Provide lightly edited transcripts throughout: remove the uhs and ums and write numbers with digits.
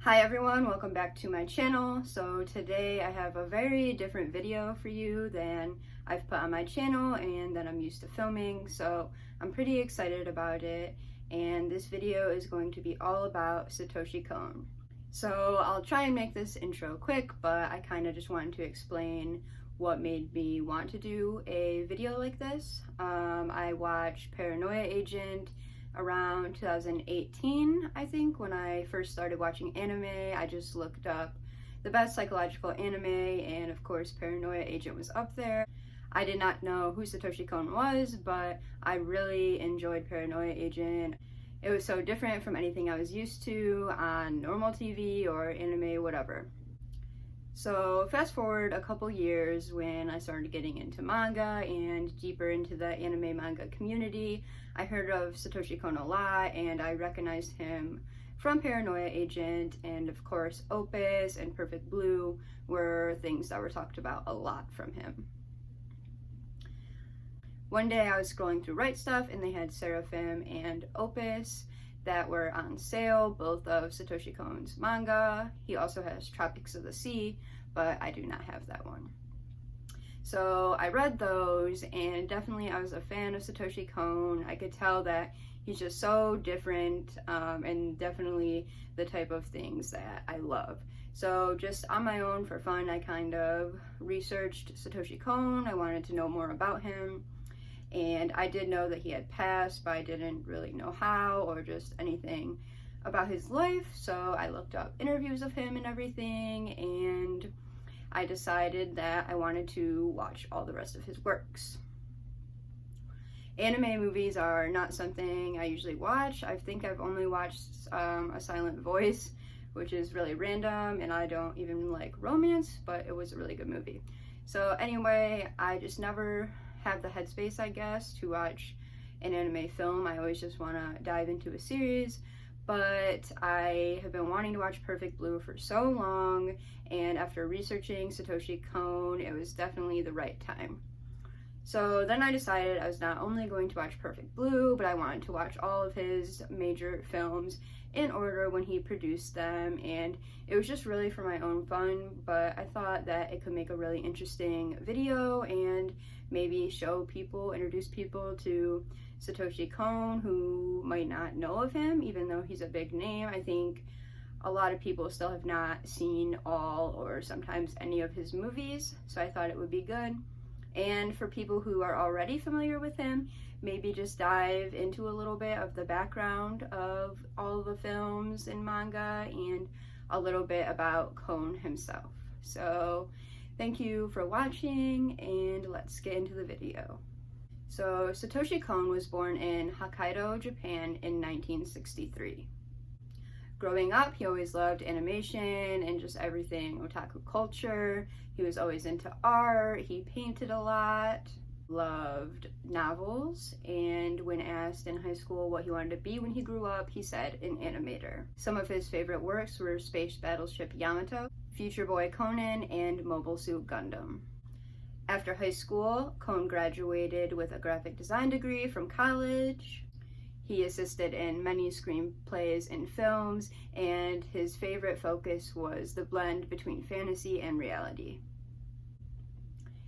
Hi everyone, welcome back to my channel. So today I have a very different video for you than I've put on my channel and that I'm used to filming, so I'm pretty excited about it. And this video is going to be all about Satoshi Kon. So I'll try and make this intro quick, but I kind of just wanted to explain what made me want to do a video like this. I watched Paranoia Agent around 2018, I think, when I first started watching anime. I just looked up the best psychological anime, and of course Paranoia Agent was up there. I did not know who Satoshi Kon was, but I really enjoyed Paranoia Agent. It was so different from anything I was used to on normal TV or anime, whatever. So fast forward a couple years when I started getting into manga and deeper into the anime manga community. I heard of Satoshi Kon a lot, and I recognized him from Paranoia Agent, and of course Opus and Perfect Blue were things that were talked about a lot from him. One day I was scrolling through Right Stuff and they had Seraphim and Opus that were on sale, both of Satoshi Kon's manga. He also has Tropics of the Sea, but I do not have that one. So I read those, and definitely I was a fan of Satoshi Kon. I could tell that he's just so different, and definitely the type of things that I love. So just on my own for fun, I kind of researched Satoshi Kon. I wanted to know more about him. And I did know that he had passed, but I didn't really know how or just anything about his life. So I looked up interviews of him and everything, and I decided that I wanted to watch all the rest of his works. Anime movies are not something I usually watch. I think I've only watched A Silent Voice, which is really random, and I don't even like romance, but it was a really good movie. So anyway, I just never have the headspace, I guess, to watch an anime film. I always just want to dive into a series, but I have been wanting to watch Perfect Blue for so long, and after researching Satoshi Kon, it was definitely the right time. So then I decided I was not only going to watch Perfect Blue, but I wanted to watch all of his major films in order when he produced them, and it was just really for my own fun, but I thought that it could make a really interesting video and maybe show people, introduce people to Satoshi Kon who might not know of him, even though he's a big name. I think a lot of people still have not seen all or sometimes any of his movies, so I thought it would be good. And for people who are already familiar with him, maybe just dive into a little bit of the background of all the films and manga and a little bit about Kon himself. So thank you for watching, and let's get into the video. So Satoshi Kon was born in Hokkaido, Japan in 1963. Growing up, he always loved animation and just everything otaku culture. He was always into art, he painted a lot, loved novels, and when asked in high school what he wanted to be when he grew up, he said an animator. Some of his favorite works were Space Battleship Yamato, Future Boy Conan, and Mobile Suit Gundam. After high school, Kon graduated with a graphic design degree from college. He assisted in many screenplays and films, and his favorite focus was the blend between fantasy and reality.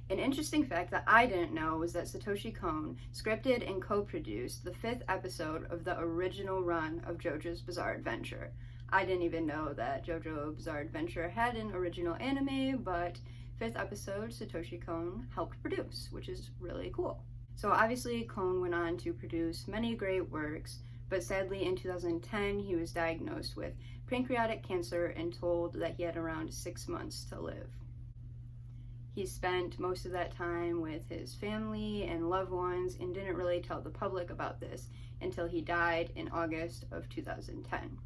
An interesting fact that I didn't know was that Satoshi Kon scripted and co-produced the 5th episode of the original run of JoJo's Bizarre Adventure. I didn't even know that JoJo's Bizarre Adventure had an original anime, but 5th episode Satoshi Kon helped produce, which is really cool. So obviously Kon went on to produce many great works, but sadly in 2010 he was diagnosed with pancreatic cancer and told that he had around 6 months to live. He spent most of that time with his family and loved ones and didn't really tell the public about this until he died in August of 2010.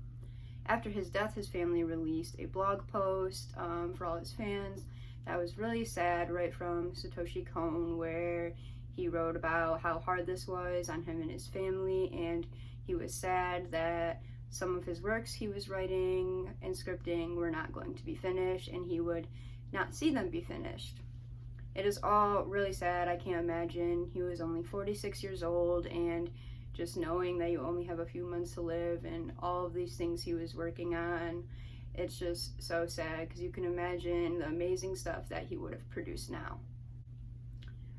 After his death, his family released a blog post for all his fans that was really sad, right from Satoshi Kon, where he wrote about how hard this was on him and his family, and he was sad that some of his works he was writing and scripting were not going to be finished, and he would not see them be finished. It is all really sad. I can't imagine. He was only 46 years old, and just knowing that you only have a few months to live and all of these things he was working on, it's just so sad because you can imagine the amazing stuff that he would have produced now.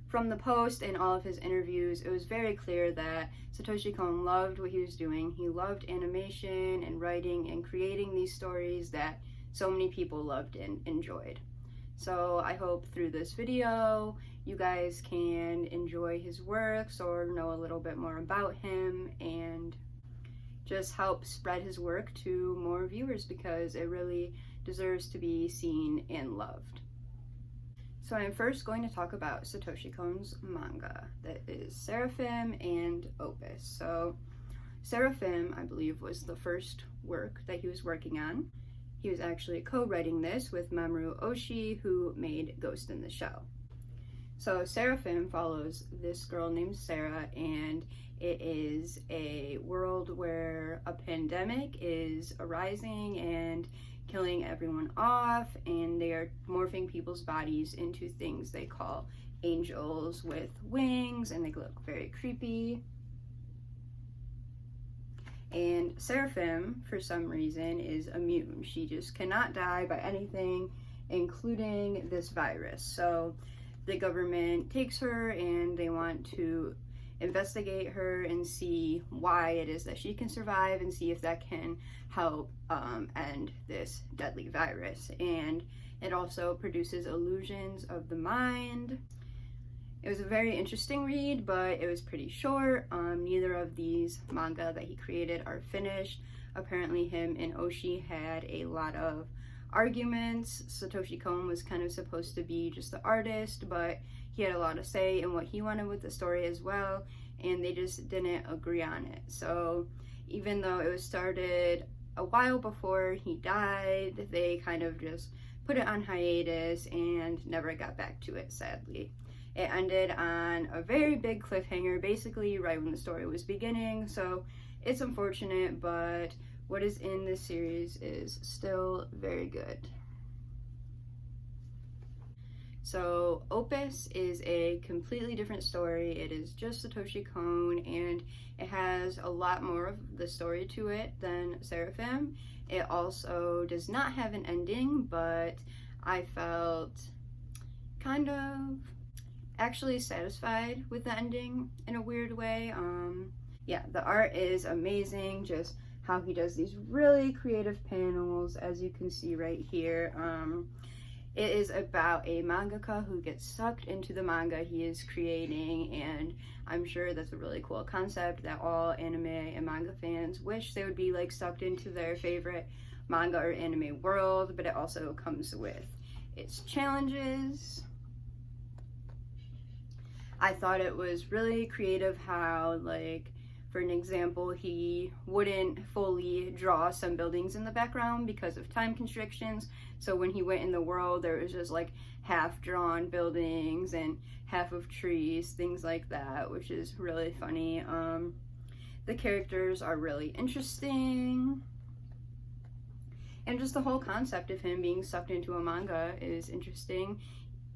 From the post and all of his interviews, it was very clear that Satoshi Kon loved what he was doing. He loved animation and writing and creating these stories that so many people loved and enjoyed. So I hope through this video you guys can enjoy his works or know a little bit more about him and just help spread his work to more viewers because it really deserves to be seen and loved. So I'm first going to talk about Satoshi Kon's manga, that is Seraphim and Opus. So Seraphim, I believe, was the first work that he was working on. He was actually co-writing this with Mamoru Oshii, who made Ghost in the Shell. So Seraphim follows this girl named Sarah, and it is a world where a pandemic is arising and killing everyone off, and they are morphing people's bodies into things they call angels with wings, and they look very creepy. And Seraphim, for some reason, is immune. She just cannot die by anything, including this virus. So the government takes her and they want to investigate her and see why it is that she can survive and see if that can help end this deadly virus. And it also produces illusions of the mind. It was a very interesting read, but it was pretty short. Neither of these manga that he created are finished. Apparently him and Oshii had a lot of arguments. Satoshi Kon was kind of supposed to be just the artist, but he had a lot to say in what he wanted with the story as well, and they just didn't agree on it. So even though it was started a while before he died, they kind of just put it on hiatus and never got back to it, sadly. It ended on a very big cliffhanger, basically right when the story was beginning, so it's unfortunate, but what is in this series is still very good. So Opus is a completely different story. It is just Satoshi Kon, and it has a lot more of the story to it than Seraphim. It also does not have an ending, but I felt kind of actually satisfied with the ending in a weird way. Yeah, the art is amazing, just how he does these really creative panels, as you can see right here. It is about a mangaka who gets sucked into the manga he is creating, and I'm sure that's a really cool concept that all anime and manga fans wish they would be like sucked into their favorite manga or anime world, but it also comes with its challenges. I thought it was really creative how, like, for an example, he wouldn't fully draw some buildings in the background because of time constrictions. So when he went in the world, there was just like half-drawn buildings and half of trees, things like that, which is really funny. The characters are really interesting. And just the whole concept of him being sucked into a manga is interesting,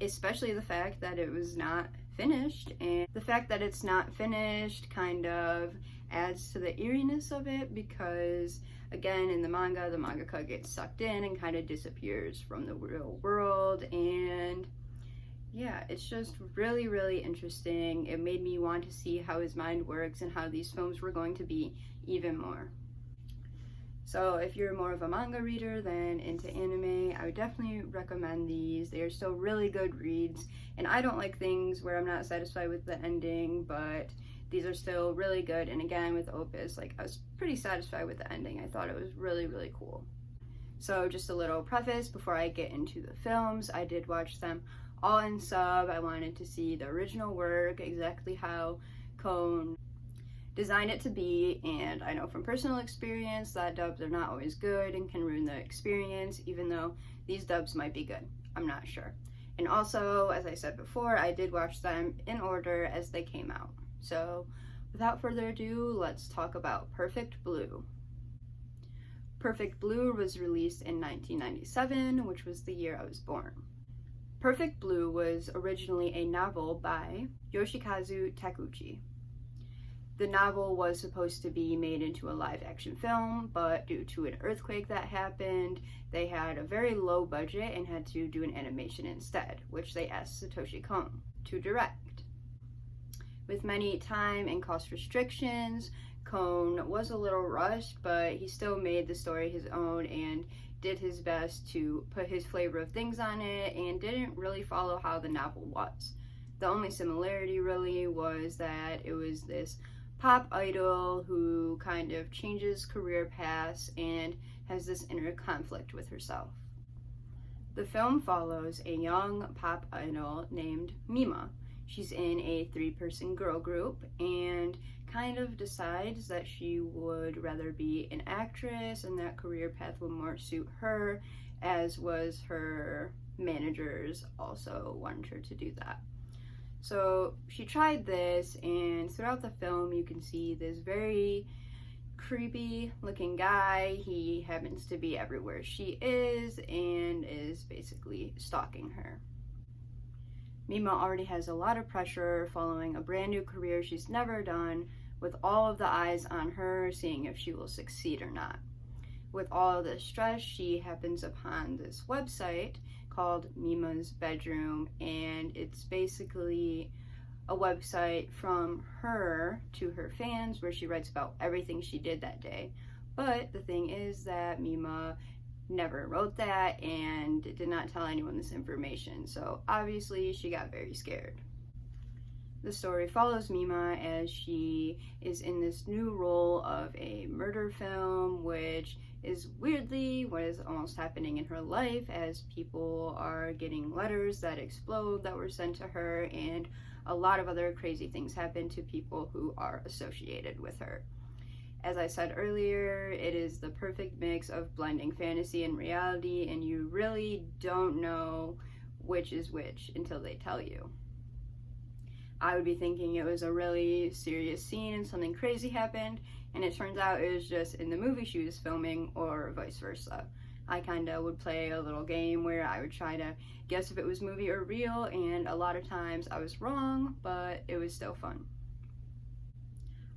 especially the fact that it was not finished, and the fact that it's not finished kind of adds to the eeriness of it because, again, in the mangaka gets sucked in and kind of disappears from the real world, and yeah, it's just really, really interesting. It made me want to see how his mind works and how these films were going to be even more. So if you're more of a manga reader than into anime, I would definitely recommend these. They are still really good reads, and I don't like things where I'm not satisfied with the ending, but these are still really good. And again, with Opus, like, I was pretty satisfied with the ending. I thought it was really, really cool. So just a little preface before I get into the films, I did watch them all in sub. I wanted to see the original work, exactly how Kon designed it to be, and I know from personal experience that dubs are not always good and can ruin the experience, even though these dubs might be good. I'm not sure. And also, as I said before, I did watch them in order as they came out. So without further ado, let's talk about Perfect Blue. Perfect Blue was released in 1997, which was the year I was born. Perfect Blue was originally a novel by Yoshikazu Takuchi. The novel was supposed to be made into a live-action film, but due to an earthquake that happened, they had a very low budget and had to do an animation instead, which they asked Satoshi Kon to direct. With many time and cost restrictions, Kon was a little rushed, but he still made the story his own and did his best to put his flavor of things on it and didn't really follow how the novel was. The only similarity really was that it was this pop idol who kind of changes career paths and has this inner conflict with herself. The film follows a young pop idol named Mima. She's in a 3-person girl group and kind of decides that she would rather be an actress and that career path would more suit her, as was her managers also wanted her to do that. So she tried this, and throughout the film you can see this very creepy looking guy. He happens to be everywhere she is and is basically stalking her. Mima already has a lot of pressure following a brand new career she's never done, with all of the eyes on her, seeing if she will succeed or not. With all of this stress, she happens upon this website called Mima's Bedroom, and it's basically a website from her to her fans where she writes about everything she did that day. But the thing is that Mima never wrote that and did not tell anyone this information, so obviously she got very scared. The story follows Mima as she is in this new role of a murder film, which is weirdly what is almost happening in her life, as people are getting letters that explode that were sent to her, and a lot of other crazy things happen to people who are associated with her. As I said earlier, it is the perfect mix of blending fantasy and reality, and you really don't know which is which until they tell you. I would be thinking it was a really serious scene and something crazy happened, and it turns out it was just in the movie she was filming, or vice versa. I kinda would play a little game where I would try to guess if it was movie or real, and a lot of times I was wrong, but it was still fun.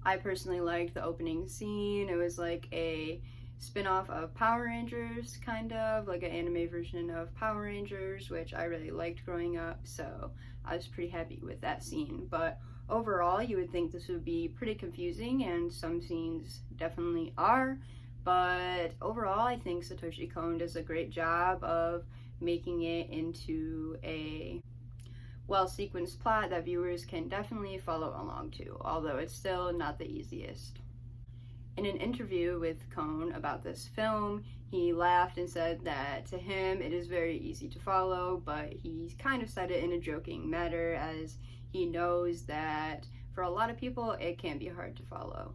I personally liked the opening scene. It was like a spin-off of Power Rangers, kind of like an anime version of Power Rangers, which I really liked growing up, so I was pretty happy with that scene. But overall, you would think this would be pretty confusing, and some scenes definitely are, but overall I think Satoshi Kon does a great job of making it into a well-sequenced plot that viewers can definitely follow along to, although it's still not the easiest. In an interview with Kon about this film, he laughed and said that to him it is very easy to follow, but he kind of said it in a joking manner, as he knows that for a lot of people it can be hard to follow.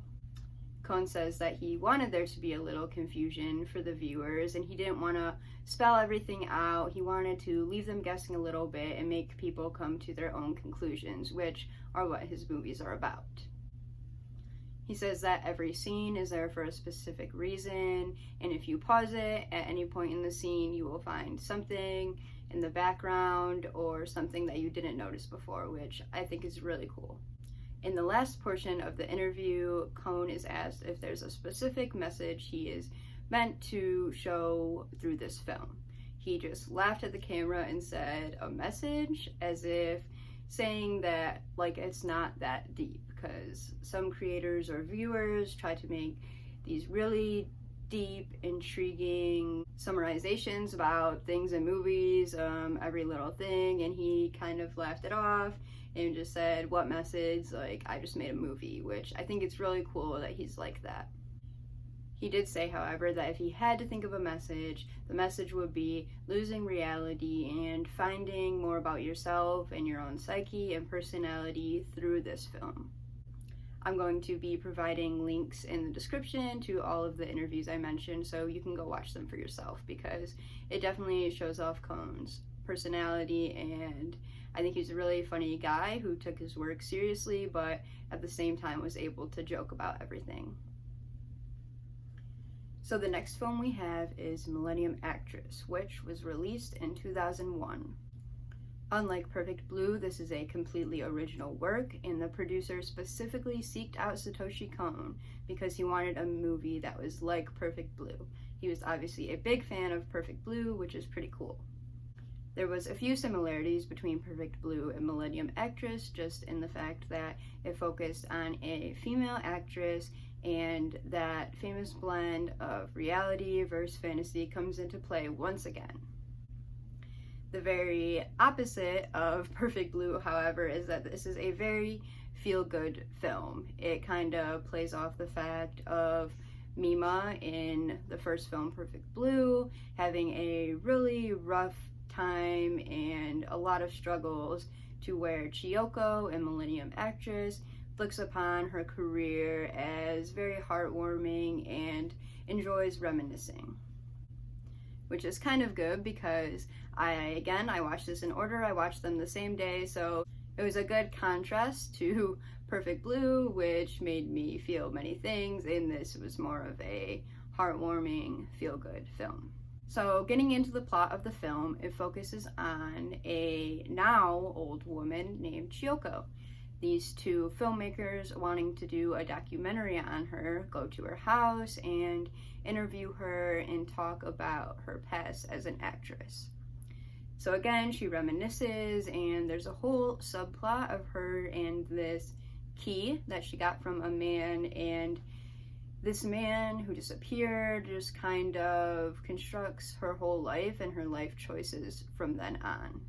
Kon says that he wanted there to be a little confusion for the viewers, and he didn't want to spell everything out. He wanted to leave them guessing a little bit and make people come to their own conclusions, which are what his movies are about. He says that every scene is there for a specific reason, and if you pause it at any point in the scene, you will find something in the background or something that you didn't notice before, which I think is really cool. In the last portion of the interview, Kon is asked if there's a specific message he is meant to show through this film. He just laughed at the camera and said, "A message?" as if saying that like it's not that deep, because some creators or viewers try to make these really deep, intriguing summarizations about things in movies, every little thing, and he kind of laughed it off and just said, "What message? Like, I just made a movie," which I think it's really cool that he's like that. He did say, however, that if he had to think of a message, the message would be losing reality and finding more about yourself and your own psyche and personality through this film. I'm going to be providing links in the description to all of the interviews I mentioned, so you can go watch them for yourself, because it definitely shows off Kon's personality, and I think he's a really funny guy who took his work seriously, but at the same time was able to joke about everything. So the next film we have is Millennium Actress, which was released in 2001. Unlike Perfect Blue, this is a completely original work, and the producer specifically seeked out Satoshi Kon because he wanted a movie that was like Perfect Blue. He was obviously a big fan of Perfect Blue, which is pretty cool. There was a few similarities between Perfect Blue and Millennium Actress, just in the fact that it focused on a female actress, and that famous blend of reality versus fantasy comes into play once again. The very opposite of Perfect Blue, however, is that this is a very feel-good film. It kind of plays off the fact of Mima in the first film, Perfect Blue, having a really rough time and a lot of struggles, to where Chiyoko in Millennium Actress looks upon her career as very heartwarming and enjoys reminiscing. Which is kind of good because I watched this in order. I watched them the same day, so it was a good contrast to Perfect Blue, which made me feel many things, and this was more of a heartwarming, feel-good film. So getting into the plot of the film, it focuses on a now old woman named Chiyoko. These two filmmakers wanting to do a documentary on her go to her house and interview her and talk about her past as an actress. So again, she reminisces, and there's a whole subplot of her and this key that she got from a man, and this man who disappeared just kind of constructs her whole life and her life choices from then on.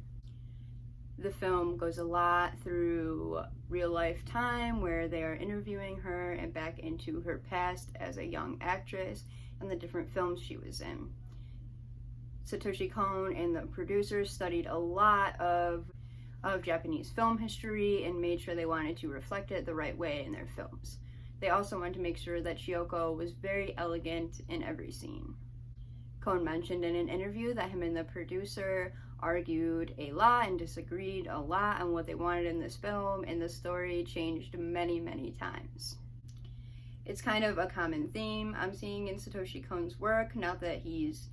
The film goes a lot through real life time where they are interviewing her and back into her past as a young actress and the different films she was in. Satoshi Kon and the producers studied a lot of Japanese film history and made sure they wanted to reflect it the right way in their films. They also wanted to make sure that Chiyoko was very elegant in every scene. Kon mentioned in an interview that him and the producer argued a lot and disagreed a lot on what they wanted in this film, and the story changed many, many times. It's kind of a common theme I'm seeing in Satoshi Kon's work, not that he's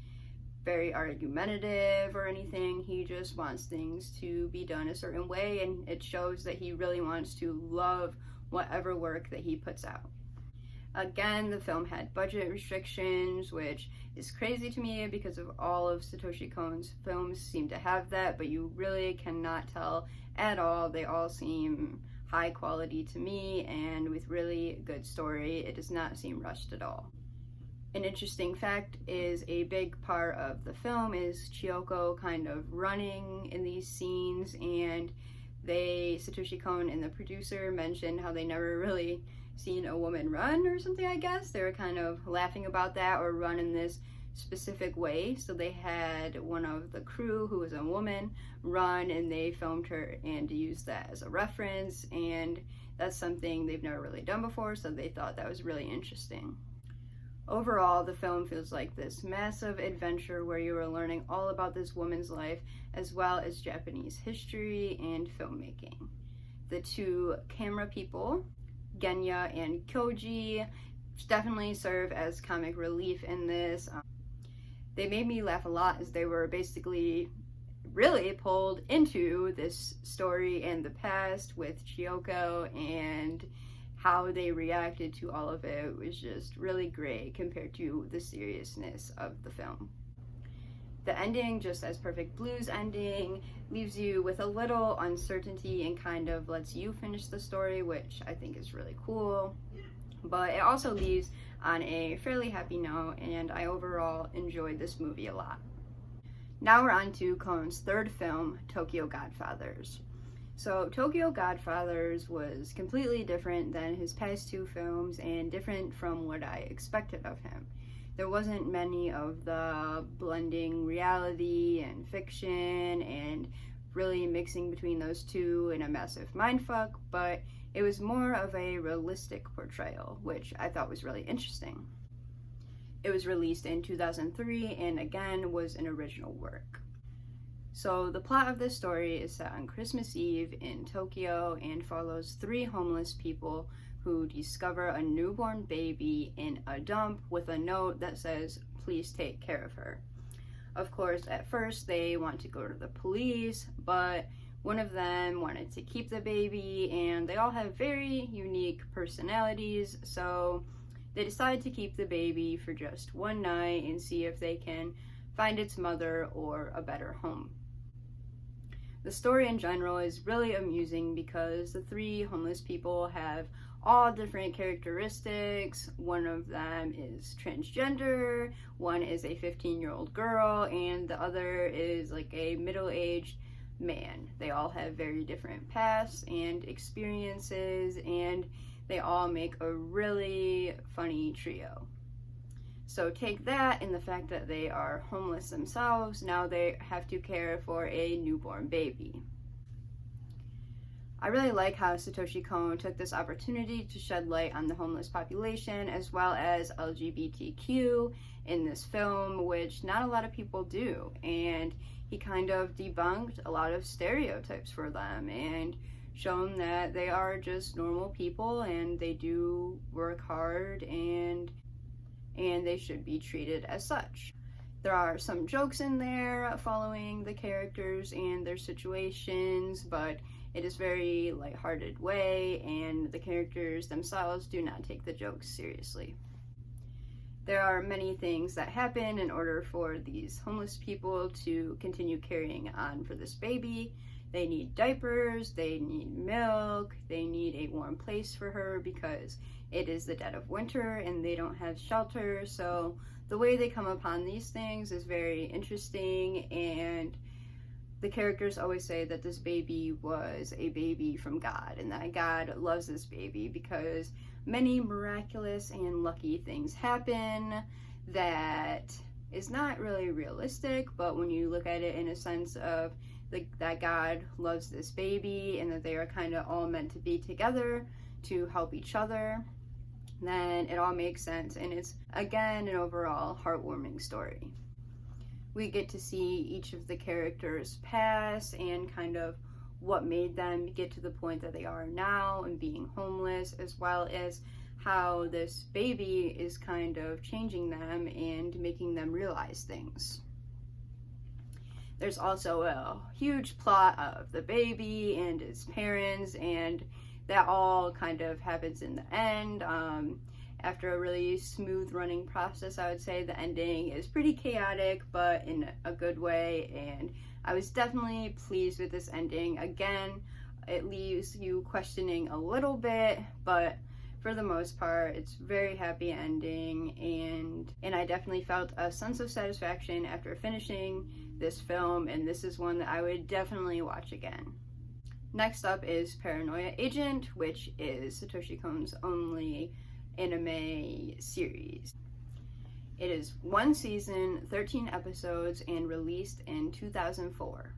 very argumentative or anything, he just wants things to be done a certain way, and it shows that he really wants to love whatever work that he puts out. Again, the film had budget restrictions, which is crazy to me because of all of Satoshi Kon's films seem to have that, but you really cannot tell at all. They all seem high quality to me and with really good story. It does not seem rushed at all. An interesting fact is a big part of the film is Chiyoko kind of running in these scenes, and Satoshi Kon and the producer mentioned how they never really seen a woman run or something, I guess. They were kind of laughing about that, or run in this specific way. So they had one of the crew who was a woman run, and they filmed her and used that as a reference, and that's something they've never really done before, so they thought that was really interesting. Overall, the film feels like this massive adventure where you are learning all about this woman's life, as well as Japanese history and filmmaking. The two camera people, Genya and Kyoji, definitely serve as comic relief in this. They made me laugh a lot as they were basically really pulled into this story and the past with Chiyoko, and how they reacted to all of it was just really great compared to the seriousness of the film. The ending, just as Perfect Blue's ending, leaves you with a little uncertainty and kind of lets you finish the story, which I think is really cool. But it also leaves on a fairly happy note, and I overall enjoyed this movie a lot. Now we're on to Kon's third film, Tokyo Godfathers. So Tokyo Godfathers was completely different than his past two films and different from what I expected of him. There wasn't many of the blending reality and fiction and really mixing between those two in a massive mindfuck, but it was more of a realistic portrayal, which I thought was really interesting. It was released in 2003 and again was an original work. So the plot of this story is set on Christmas Eve in Tokyo and follows three homeless people who discover a newborn baby in a dump with a note that says, "Please take care of her." Of course, at first they want to go to the police, but One of them wanted to keep the baby, and they all have very unique personalities, so they decide to keep the baby for just one night and see if they can find its mother or a better home. The story in general is really amusing because the three homeless people have all different characteristics. One of them is transgender, one is a 15-year-old girl, and the other is like a middle-aged man. They all have very different paths and experiences, and they all make a really funny trio. So take that and the fact that they are homeless themselves, now they have to care for a newborn baby. I really like how Satoshi Kon took this opportunity to shed light on the homeless population as well as LGBTQ in this film, which not a lot of people do, and he kind of debunked a lot of stereotypes for them and shown that they are just normal people and they do work hard and they should be treated as such. There are some jokes in there following the characters and their situations, but it is very lighthearted way, and the characters themselves do not take the jokes seriously. There are many things that happen in order for these homeless people to continue carrying on for this baby. They need diapers, they need milk, they need a warm place for her because it is the dead of winter and they don't have shelter. So the way they come upon these things is very interesting, and the characters always say that this baby was a baby from God and that God loves this baby because many miraculous and lucky things happen that is not really realistic, but when you look at it in a sense of that God loves this baby and that they are kind of all meant to be together to help each other, then it all makes sense, and it's again an overall heartwarming story. We get to see each of the characters pass and kind of what made them get to the point that they are now and being homeless, as well as how this baby is kind of changing them and making them realize things. There's also a huge plot of the baby and his parents, and that all kind of happens in the end. After a really smooth running process, I would say the ending is pretty chaotic, but in a good way, and I was definitely pleased with this ending. Again, it leaves you questioning a little bit, but for the most part, it's very happy ending, and I definitely felt a sense of satisfaction after finishing this film, and this is one that I would definitely watch again. Next up is Paranoia Agent, which is Satoshi Kon's only anime series. It is 1 season, 13 episodes, and released in 2004.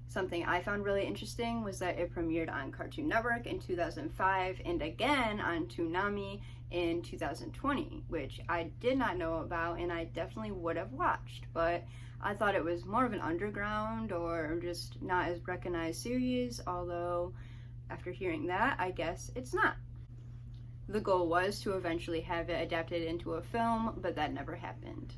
Something I found really interesting was that it premiered on Cartoon Network in 2005 and again on Toonami in 2020, which I did not know about and I definitely would have watched, but I thought it was more of an underground or just not as recognized series, although after hearing that, I guess it's not. The goal was to eventually have it adapted into a film, but that never happened.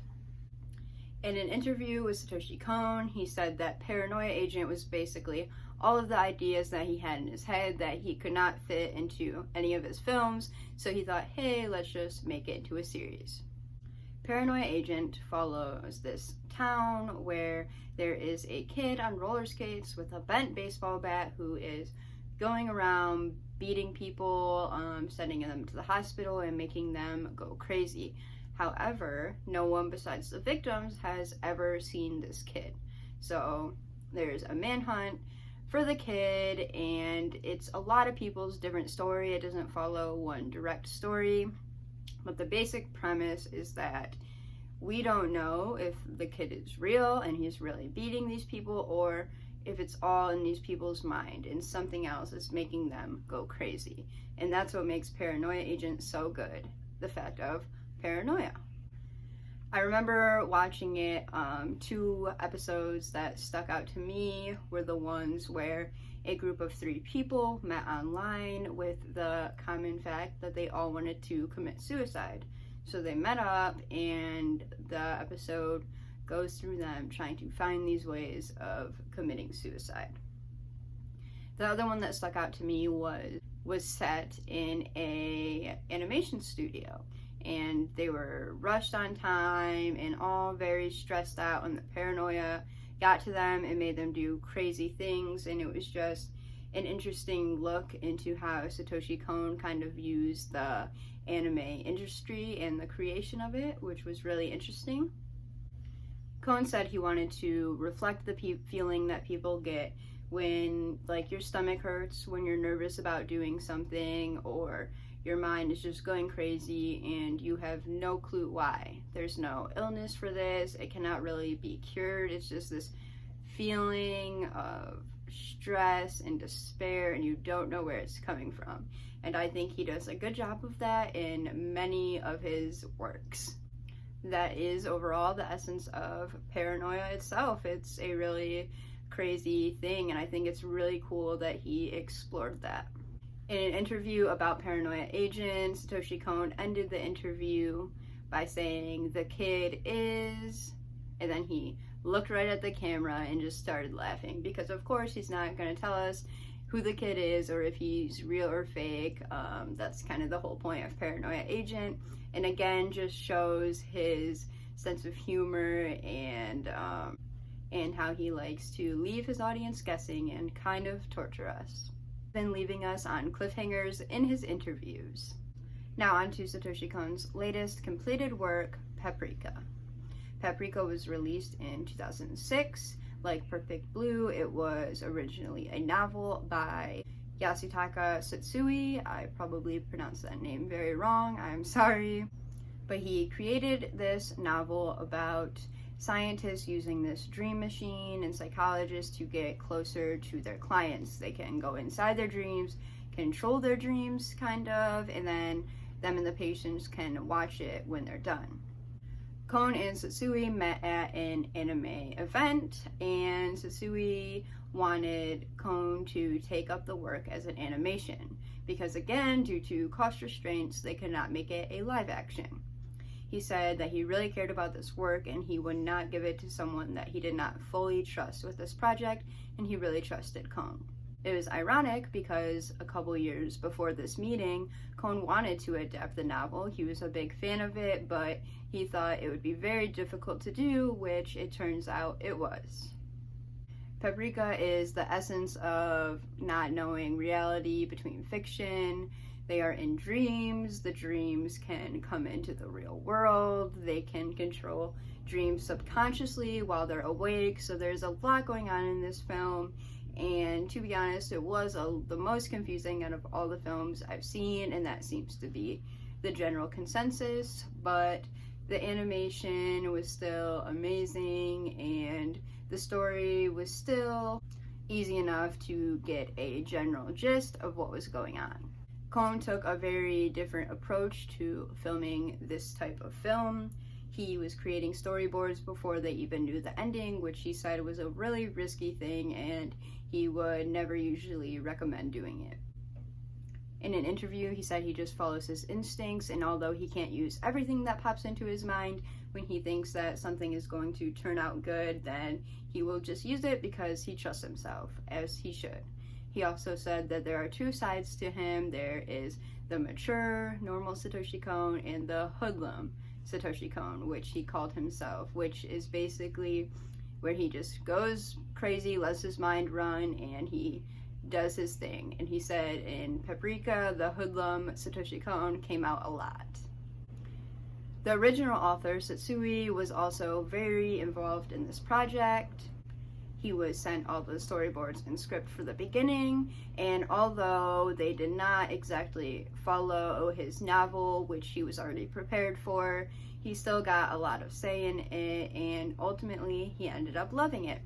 In an interview with Satoshi Kon, he said that Paranoia Agent was basically all of the ideas that he had in his head that he could not fit into any of his films, so he thought, hey, let's just make it into a series. Paranoia Agent follows this town where there is a kid on roller skates with a bent baseball bat who is going around beating people, sending them to the hospital and making them go crazy. However, no one besides the victims has ever seen this kid. So there's a manhunt for the kid, and it's a lot of people's different story. It doesn't follow one direct story, but the basic premise is that we don't know if the kid is real and he's really beating these people, or if it's all in these people's mind and something else is making them go crazy. And that's what makes Paranoia Agent so good, the fact of paranoia. I remember watching it, 2 episodes that stuck out to me were the ones where a group of 3 people met online with the common fact that they all wanted to commit suicide. So they met up, and the episode goes through them trying to find these ways of committing suicide. The other one that stuck out to me was set in a animation studio, and they were rushed on time and all very stressed out, and the paranoia got to them and made them do crazy things. And it was just an interesting look into how Satoshi Kon kind of used the anime industry and the creation of it, which was really interesting. Kon said he wanted to reflect the feeling that people get when, like, your stomach hurts when you're nervous about doing something, or your mind is just going crazy and you have no clue why. There's no illness for this. It cannot really be cured. It's just this feeling of stress and despair, and you don't know where it's coming from. And I think he does a good job of that in many of his works. That is overall the essence of paranoia itself. It's a really crazy thing, and I think it's really cool that he explored that. In an interview about Paranoia Agent, Satoshi Kon ended the interview by saying, "The kid is," and then he looked right at the camera and just started laughing, because of course he's not going to tell us who the kid is or if he's real or fake. That's kind of the whole point of Paranoia Agent, and again just shows his sense of humor and how he likes to leave his audience guessing and kind of torture us, then leaving us on cliffhangers in his interviews. Now on to Satoshi Kon's latest completed work, Paprika. Paprika was released in 2006. Like Perfect Blue, it was originally a novel by Yasutaka Satsui. I probably pronounced that name very wrong, I'm sorry. But he created this novel about scientists using this dream machine and psychologists to get closer to their clients. They can go inside their dreams, control their dreams, kind of, and then them and the patients can watch it when they're done. Kon and Satsui met at an anime event, and Satsui wanted Kon to take up the work as an animation, because again, due to cost restraints, they could not make it a live action. He said that he really cared about this work and he would not give it to someone that he did not fully trust with this project, and he really trusted Kon. It was ironic because a couple years before this meeting, Kon wanted to adapt the novel. He was a big fan of it, but he thought it would be very difficult to do, which it turns out it was. Paprika is the essence of not knowing reality between fiction. They are in dreams. The dreams can come into the real world. They can control dreams subconsciously while they're awake. So there's a lot going on in this film. And to be honest, it was the most confusing out of all the films I've seen, and that seems to be the general consensus. But the animation was still amazing, and the story was still easy enough to get a general gist of what was going on. Kon took a very different approach to filming this type of film. He was creating storyboards before they even knew the ending, which he said was a really risky thing, and he would never usually recommend doing it. In an interview, he said he just follows his instincts, and although he can't use everything that pops into his mind, when he thinks that something is going to turn out good, then he will just use it because he trusts himself, as he should. He also said that there are two sides to him. There is the mature, normal Satoshi Kon and the hoodlum Satoshi Kon, which he called himself, which is basically where he just goes crazy, lets his mind run, and he does his thing. And he said in Paprika, the hoodlum Satoshi Kon came out a lot. The original author, Satsui, was also very involved in this project. He was sent all the storyboards and script for the beginning, and although they did not exactly follow his novel, which he was already prepared for, he still got a lot of say in it, and ultimately he ended up loving it.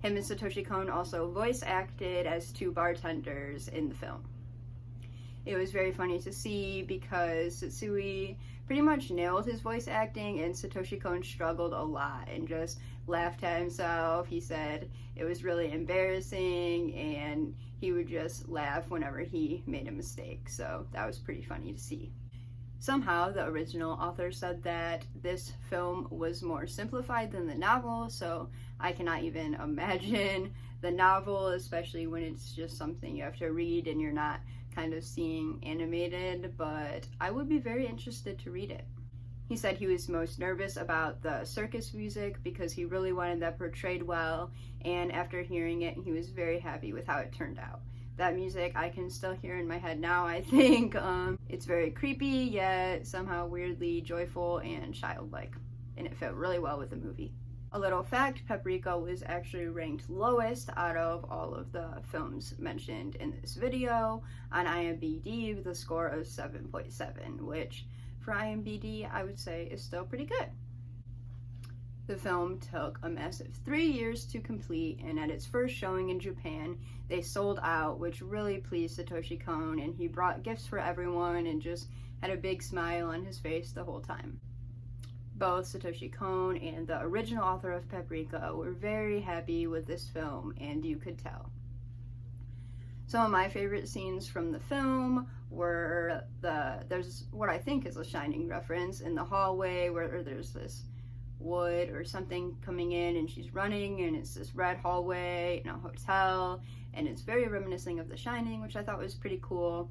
Him and Satoshi Kon also voice acted as two bartenders in the film. It was very funny to see because Satsui pretty much nailed his voice acting, and Satoshi Kon struggled a lot and just laughed at himself. He said it was really embarrassing, and he would just laugh whenever he made a mistake, so that was pretty funny to see. Somehow, the original author said that this film was more simplified than the novel, so I cannot even imagine the novel, especially when it's just something you have to read and you're not kind of seeing animated, but I would be very interested to read it. He said he was most nervous about the circus music because he really wanted that portrayed well, and after hearing it, he was very happy with how it turned out. That music I can still hear in my head now, I think. It's very creepy, yet somehow weirdly joyful and childlike, and it fit really well with the movie. A little fact, Paprika was actually ranked lowest out of all of the films mentioned in this video. On IMDb with a score of 7.7, which for IMDb I would say is still pretty good. The film took a massive 3 years to complete, and at its first showing in Japan, they sold out, which really pleased Satoshi Kon, and he brought gifts for everyone and just had a big smile on his face the whole time. Both Satoshi Kon and the original author of Paprika were very happy with this film, and you could tell. Some of my favorite scenes from the film were there's what I think is a Shining reference in the hallway where there's this wood or something coming in and she's running, and it's this red hallway in a hotel, and it's very reminiscent of The Shining, which I thought was pretty cool.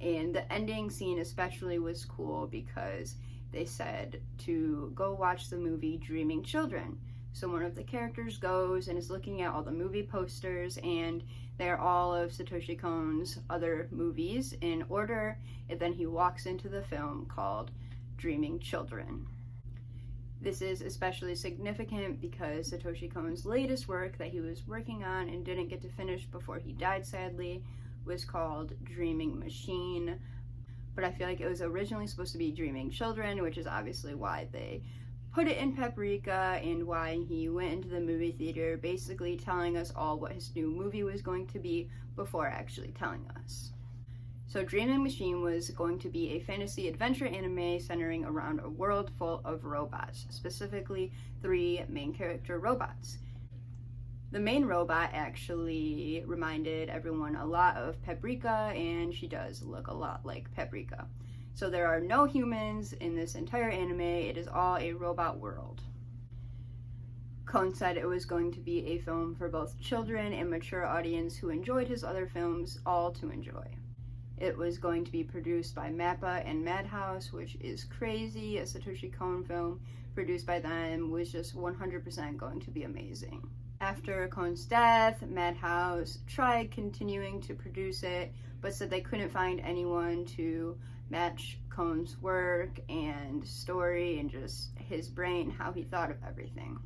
And the ending scene especially was cool because they said to go watch the movie Dreaming Children. So one of the characters goes and is looking at all the movie posters, and they're all of Satoshi Kon's other movies in order, and then he walks into the film called Dreaming Children. This is especially significant because Satoshi Kon's latest work that he was working on and didn't get to finish before he died sadly was called Dreaming Machine, but I feel like it was originally supposed to be Dreaming Children, which is obviously why they put it in Paprika and why he went into the movie theater basically telling us all what his new movie was going to be before actually telling us. So Dreaming Machine was going to be a fantasy adventure anime centering around a world full of robots, specifically 3 main character robots. The main robot actually reminded everyone a lot of Paprika, and she does look a lot like Paprika. So there are no humans in this entire anime, it is all a robot world. Kon said it was going to be a film for both children and mature audience who enjoyed his other films, all to enjoy. It was going to be produced by MAPPA and Madhouse, which is crazy. A Satoshi Kon film produced by them was just 100% going to be amazing. After Kon's death, Madhouse tried continuing to produce it, but said they couldn't find anyone to match Kon's work and story and just his brain, how he thought of everything.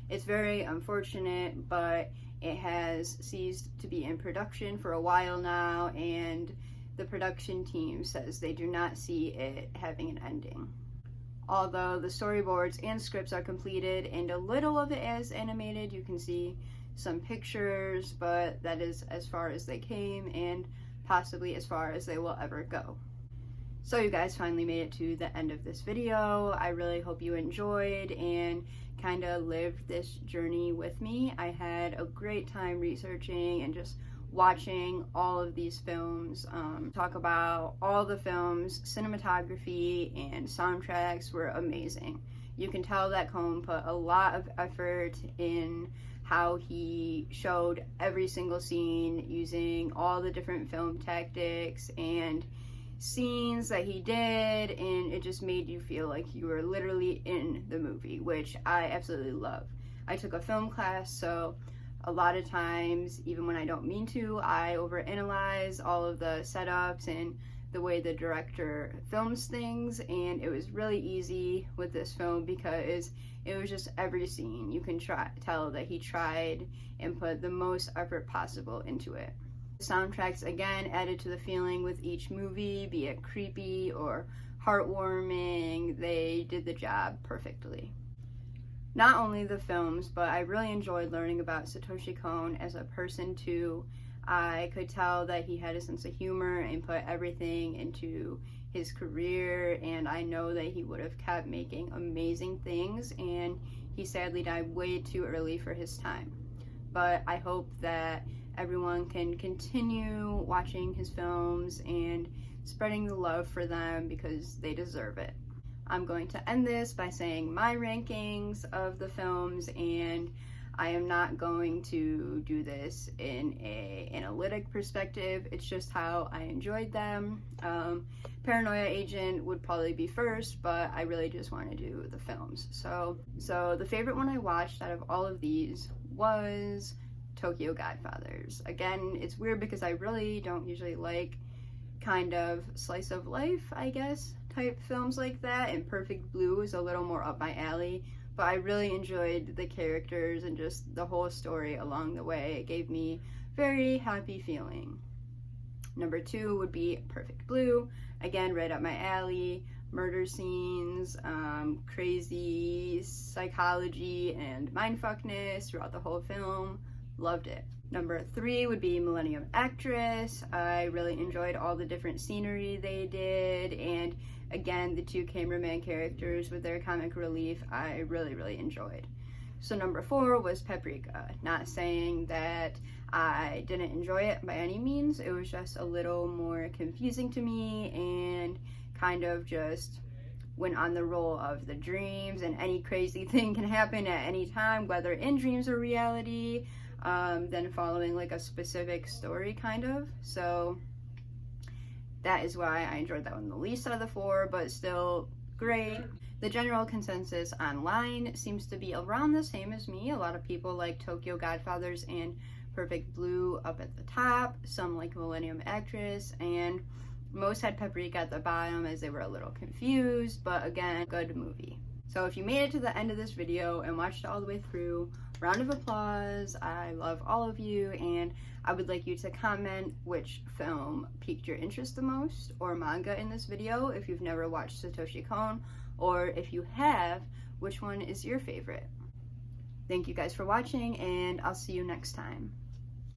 It's very unfortunate, but it has ceased to be in production for a while now, and the production team says they do not see it having an ending. Although the storyboards and scripts are completed and a little of it is animated, you can see some pictures, but that is as far as they came and possibly as far as they will ever go. So you guys finally made it to the end of this video. I really hope you enjoyed and kind of lived this journey with me. I had a great time researching and just watching all of these films. Talk about all the films, cinematography and soundtracks were amazing. You can tell that Kon put a lot of effort in how he showed every single scene using all the different film tactics and scenes that he did, and it just made you feel like you were literally in the movie, which I absolutely love. I took a film class, so a lot of times, even when I don't mean to, I overanalyze all of the setups and the way the director films things, and it was really easy with this film because it was just every scene. You can tell that he tried and put the most effort possible into it. The soundtracks again added to the feeling with each movie, be it creepy or heartwarming. They did the job perfectly. Not only the films, but I really enjoyed learning about Satoshi Kon as a person too. I could tell that he had a sense of humor and put everything into his career, and I know that he would have kept making amazing things, and he sadly died way too early for his time. But I hope that everyone can continue watching his films and spreading the love for them because they deserve it. I'm going to end this by saying my rankings of the films, and I am not going to do this in an analytic perspective. It's just how I enjoyed them. Paranoia Agent would probably be first, but I really just want to do the films. So the favorite one I watched out of all of these was Tokyo Godfathers. Again, it's weird because I really don't usually like kind of slice of life, I guess, type films like that, and Perfect Blue is a little more up my alley. But I really enjoyed the characters and just the whole story along the way. It gave me very happy feeling. Number 2 would be Perfect Blue. Again, right up my alley. Murder scenes, crazy psychology and mindfuckness throughout the whole film. Loved it. Number 3 would be Millennium Actress. I really enjoyed all the different scenery they did, and again, the 2 cameraman characters with their comic relief, I really enjoyed. So number 4 was Paprika. Not saying that I didn't enjoy it by any means, it was just a little more confusing to me and kind of just went on the role of the dreams, and any crazy thing can happen at any time, whether in dreams or reality, then following like a specific story kind of. So that is why I enjoyed that one the least out of the 4, but still great. The general consensus online seems to be around the same as me. A lot of people like Tokyo Godfathers and Perfect Blue up at the top, some like Millennium Actress, and most had Paprika at the bottom as they were a little confused, but again, good movie. So if you made it to the end of this video and watched it all the way through, round of applause. I love all of you, and I would like you to comment which film piqued your interest the most, or manga in this video if you've never watched Satoshi Kon, or if you have, which one is your favorite. Thank you guys for watching, and I'll see you next time.